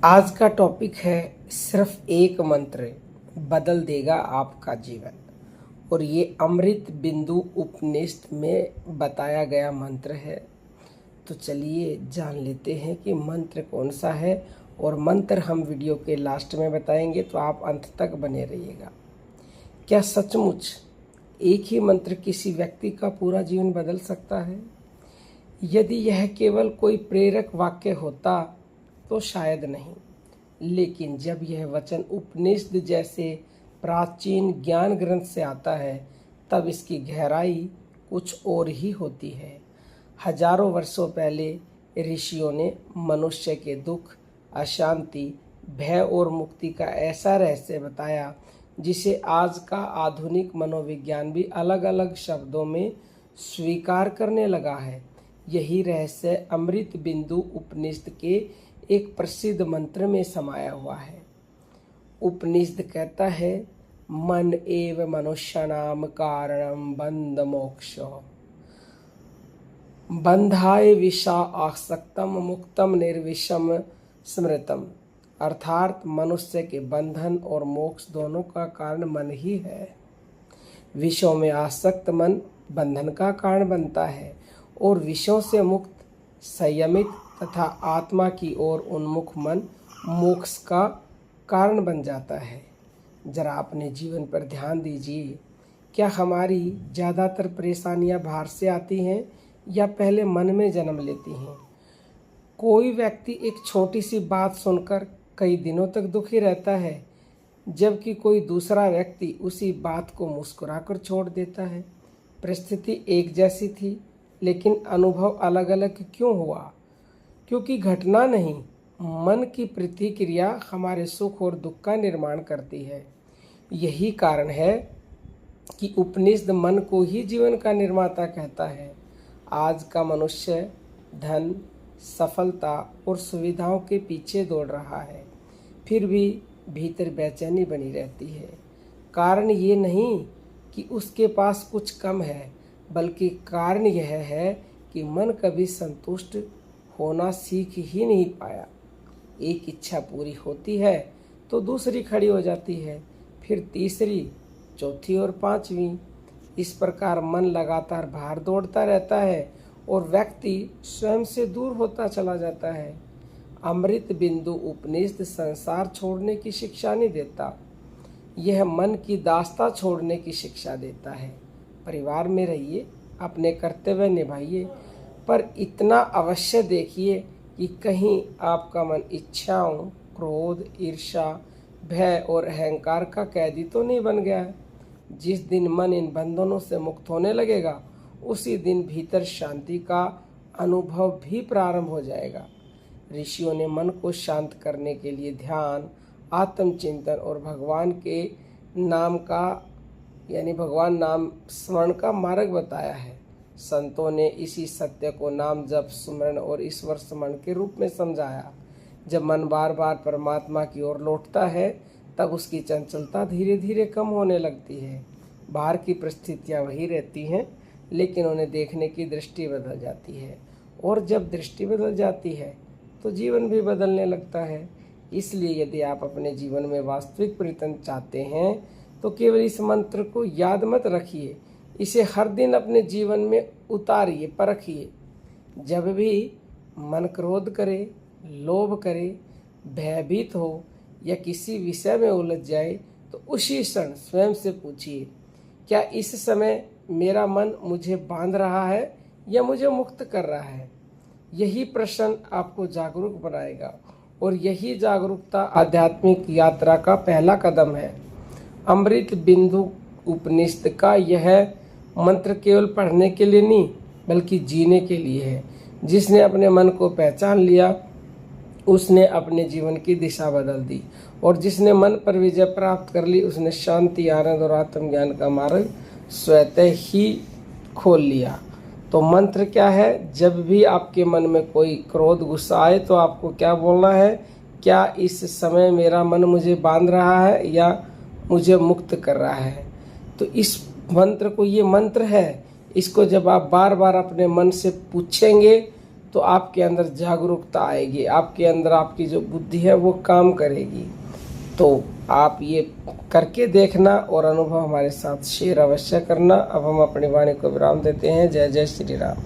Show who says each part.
Speaker 1: आज का टॉपिक है सिर्फ एक मंत्र बदल देगा आपका जीवन। और ये अमृत बिंदु उपनिषद में बताया गया मंत्र है। तो चलिए जान लेते हैं कि मंत्र कौन सा है, और मंत्र हम वीडियो के लास्ट में बताएंगे, तो आप अंत तक बने रहिएगा। क्या सचमुच एक ही मंत्र किसी व्यक्ति का पूरा जीवन बदल सकता है? यदि यह केवल कोई प्रेरक वाक्य होता तो शायद नहीं, लेकिन जब यह वचन उपनिषद जैसे प्राचीन ज्ञान ग्रंथ से आता है, तब इसकी गहराई कुछ और ही होती है। हजारों वर्षों पहले ऋषियों ने मनुष्य के दुख, अशांति, भय और मुक्ति का ऐसा रहस्य बताया जिसे आज का आधुनिक मनोविज्ञान भी अलग अलग शब्दों में स्वीकार करने लगा है। यही रहस्य अमृत बिंदु उपनिषद के एक प्रसिद्ध मंत्र में समाया हुआ है। उपनिषद कहता है, मन एव मनुष्याणाम कारणम बंध मोक्ष, बंधाय विषा आसक्तम मुक्तम निर्विषम स्मृतम। अर्थात मनुष्य के बंधन और मोक्ष दोनों का कारण मन ही है। विषयों में आसक्त मन बंधन का कारण बनता है, और विषयों से मुक्त, संयमित तथा आत्मा की ओर उन्मुख मन मोक्ष का कारण बन जाता है। जरा अपने जीवन पर ध्यान दीजिए। क्या हमारी ज़्यादातर परेशानियां बाहर से आती हैं या पहले मन में जन्म लेती हैं? कोई व्यक्ति एक छोटी सी बात सुनकर कई दिनों तक दुखी रहता है, जबकि कोई दूसरा व्यक्ति उसी बात को मुस्कुराकर छोड़ देता है। परिस्थिति एक जैसी थी, लेकिन अनुभव अलग अलग क्यों हुआ? क्योंकि घटना नहीं, मन की प्रतिक्रिया हमारे सुख और दुख का निर्माण करती है। यही कारण है कि उपनिषद मन को ही जीवन का निर्माता कहता है। आज का मनुष्य धन, सफलता और सुविधाओं के पीछे दौड़ रहा है, फिर भी भीतर बेचैनी बनी रहती है। कारण ये नहीं कि उसके पास कुछ कम है, बल्कि कारण यह है कि मन कभी संतुष्ट होना सीख ही नहीं पाया। एक इच्छा पूरी होती है तो दूसरी खड़ी हो जाती है, फिर तीसरी, चौथी और पांचवी। इस प्रकार मन लगातार बाहर दौड़ता रहता है और व्यक्ति स्वयं से दूर होता चला जाता है। अमृत बिंदु उपनिषद संसार छोड़ने की शिक्षा नहीं देता, यह मन की दास्ता छोड़ने की शिक्षा देता है। परिवार में रहिए, अपने कर्तव्य निभाइए, पर इतना अवश्य देखिए कि कहीं आपका मन इच्छाओं, क्रोध, ईर्ष्या, भय और अहंकार का कैदी तो नहीं बन गया है। जिस दिन मन इन बंधनों से मुक्त होने लगेगा, उसी दिन भीतर शांति का अनुभव भी प्रारंभ हो जाएगा। ऋषियों ने मन को शांत करने के लिए ध्यान, आत्मचिंतन और भगवान के नाम का भगवान नाम स्मरण का मार्ग बताया है। संतों ने इसी सत्य को नाम जप, सुमरण और ईश्वर स्मरण के रूप में समझाया। जब मन बार बार परमात्मा की ओर लौटता है, तब उसकी चंचलता धीरे धीरे कम होने लगती है। बाहर की परिस्थितियां वही रहती हैं, लेकिन उन्हें देखने की दृष्टि बदल जाती है, और जब दृष्टि बदल जाती है तो जीवन भी बदलने लगता है। इसलिए यदि आप अपने जीवन में वास्तविक परिवर्तन चाहते हैं, तो केवल इस मंत्र को याद मत रखिए, इसे हर दिन अपने जीवन में उतारिए, परखिए। जब भी मन क्रोध करे, लोभ करे, भयभीत हो या किसी विषय में उलझ जाए, तो उसी क्षण स्वयं से पूछिए, क्या इस समय मेरा मन मुझे बांध रहा है या मुझे मुक्त कर रहा है? यही प्रश्न आपको जागरूक बनाएगा, और यही जागरूकता आध्यात्मिक यात्रा का पहला कदम है। अमृत बिंदु उपनिषद का यह मंत्र केवल पढ़ने के लिए नहीं, बल्कि जीने के लिए है। जिसने अपने मन को पहचान लिया, उसने अपने जीवन की दिशा बदल दी, और जिसने मन पर विजय प्राप्त कर ली, उसने शांति, आनंद और आत्मज्ञान का मार्ग स्वतः ही खोल लिया। तो मंत्र क्या है? जब भी आपके मन में कोई क्रोध, गुस्सा आए, तो आपको क्या बोलना है? क्या इस समय मेरा मन मुझे बांध रहा है या मुझे मुक्त कर रहा है? तो इस मंत्र को, ये मंत्र है, इसको जब आप बार बार अपने मन से पूछेंगे, तो आपके अंदर जागरूकता आएगी, आपके अंदर आपकी जो बुद्धि है वो काम करेगी। तो आप ये करके देखना और अनुभव हमारे साथ शेयर अवश्य करना। अब हम अपनी वाणी को विराम देते हैं। जय जय श्री राम।